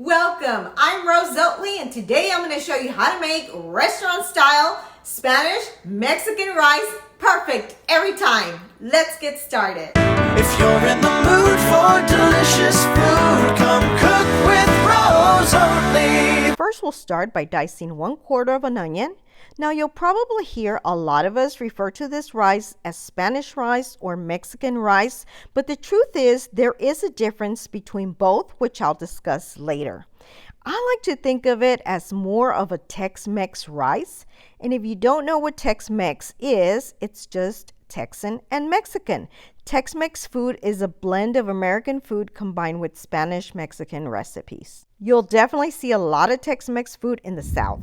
Welcome, I'm Rose Oatley, and today I'm going to show you how to make restaurant-style Spanish Mexican rice perfect every time. Let's get started. If you're in the mood for delicious food, come cook with Rose Oatley. First, we'll start by dicing 1/4 of an onion. Now, you'll probably hear a lot of us refer to this rice as Spanish rice or Mexican rice, but the truth is there is a difference between both, which I'll discuss later. I like to think of it as more of a Tex-Mex rice, and if you don't know what Tex-Mex is, it's just Texan and Mexican. Tex-Mex food is a blend of American food combined with Spanish Mexican recipes. You'll definitely see a lot of Tex-Mex food in the South.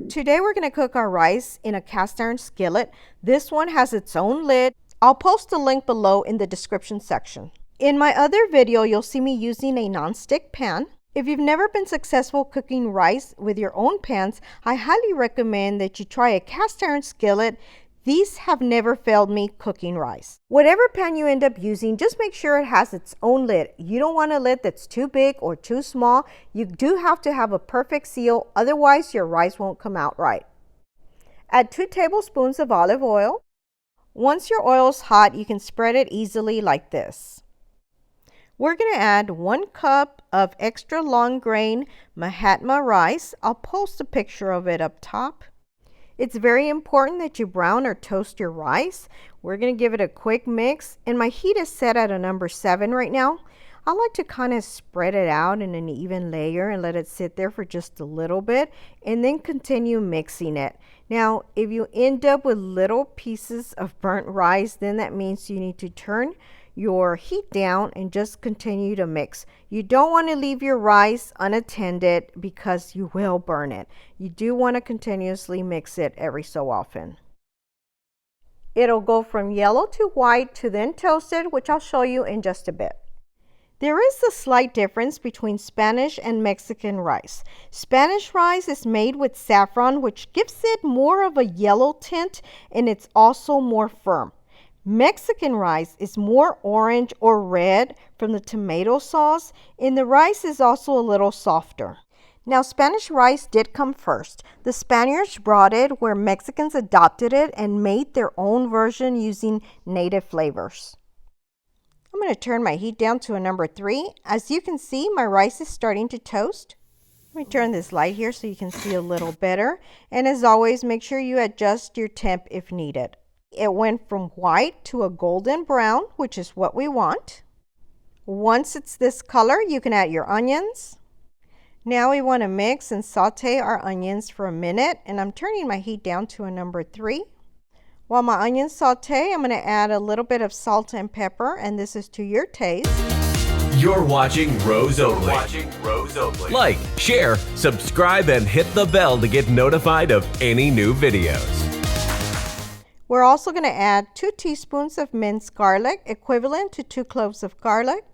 Today we're going to cook our rice in a cast iron skillet. This one has its own lid. I'll post a link below in the description section. In my other video, you'll see me using a non-stick pan. If you've never been successful cooking rice with your own pans, I highly recommend that you try a cast iron skillet. These have never failed me cooking rice. Whatever pan you end up using, just make sure it has its own lid. You don't want a lid that's too big or too small. You do have to have a perfect seal, otherwise your rice won't come out right. Add 2 tablespoons of olive oil. Once your oil is hot, you can spread it easily like this. We're going to add 1 cup of extra long grain Mahatma rice. I'll post a picture of it up top. It's very important that you brown or toast your rice. We're going to give it a quick mix, and my heat is set at a number 7 right now. I like to kind of spread it out in an even layer and let it sit there for just a little bit and then continue mixing it. Now, if you end up with little pieces of burnt rice, then that means you need to turn your heat down and just continue to mix. You don't want to leave your rice unattended because you will burn it. You do want to continuously mix it every so often. It'll go from yellow to white to then toasted, which I'll show you in just a bit. There is a slight difference between Spanish and Mexican rice. Spanish rice is made with saffron, which gives it more of a yellow tint, and it's also more firm. Mexican rice is more orange or red from the tomato sauce, and the rice is also a little softer. Now, Spanish rice did come first. The Spaniards brought it where Mexicans adopted it and made their own version using native flavors. I'm going to turn my heat down to a number 3. As you can see, my rice is starting to toast. Let me turn this light here so you can see a little better. And as always, make sure you adjust your temp if needed. It went from white to a golden brown, which is what we want. Once it's this color, you can add your onions. Now we want to mix and saute our onions for a minute, and I'm turning my heat down to a number 3. While my onions saute, I'm going to add a little bit of salt and pepper, and this is to your taste. You're watching Rose Oatley. Like, share, subscribe, and hit the bell to get notified of any new videos. We're also going to add 2 teaspoons of minced garlic, equivalent to 2 cloves of garlic.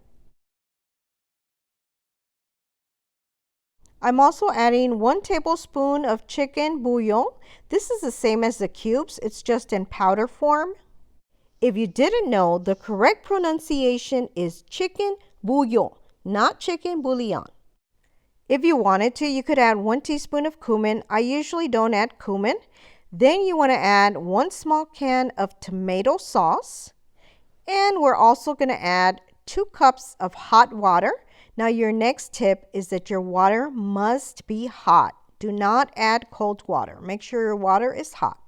I'm also adding 1 tablespoon of chicken bouillon. This is the same as the cubes, it's just in powder form. If you didn't know, the correct pronunciation is chicken bouillon, not chicken bouillon. If you wanted to, you could add 1 teaspoon of cumin. I usually don't add cumin. Then you want to add 1 small can of tomato sauce. And we're also going to add 2 cups of hot water. Now your next tip is that your water must be hot. Do not add cold water. Make sure your water is hot.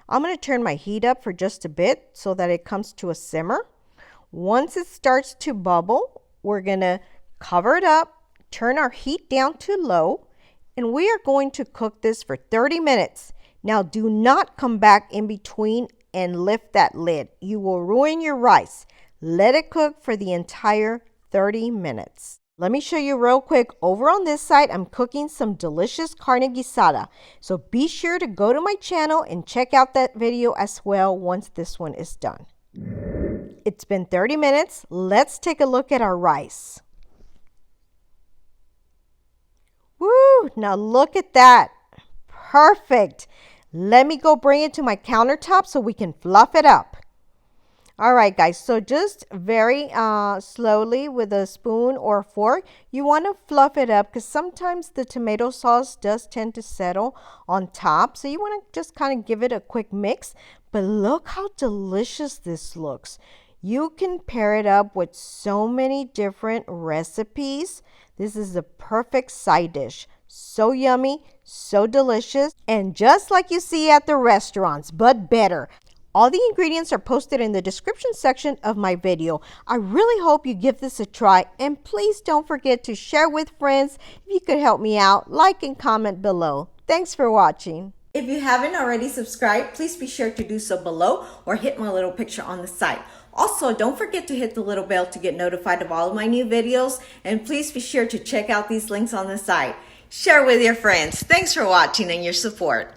I'm going to turn my heat up for just a bit so that it comes to a simmer. Once it starts to bubble, we're going to cover it up, turn our heat down to low, and we are going to cook this for 30 minutes. Now, do not come back in between and lift that lid. You will ruin your rice. Let it cook for the entire 30 minutes. Let me show you real quick. Over on this side, I'm cooking some delicious carne guisada. So be sure to go to my channel and check out that video as well once this one is done. It's been 30 minutes. Let's take a look at our rice. Woo! Now look at that. Perfect. Let me go bring it to my countertop so we can fluff it up. All right, guys, so just very slowly with a spoon or fork, you want to fluff it up because sometimes the tomato sauce does tend to settle on top. So you want to just kind of give it a quick mix. But look how delicious this looks. You can pair it up with so many different recipes. This is the perfect side dish. So yummy, so delicious, and just like you see at the restaurants, but better. All the ingredients are posted in the description section of my video. I really hope you give this a try, and please don't forget to share with friends. If you could help me out, like and comment below. Thanks for watching. If you haven't already subscribed, please be sure to do so below or hit my little picture on the side. Also, don't forget to hit the little bell to get notified of all of my new videos, and please be sure to check out these links on the side. Share with your friends. Thanks for watching and your support.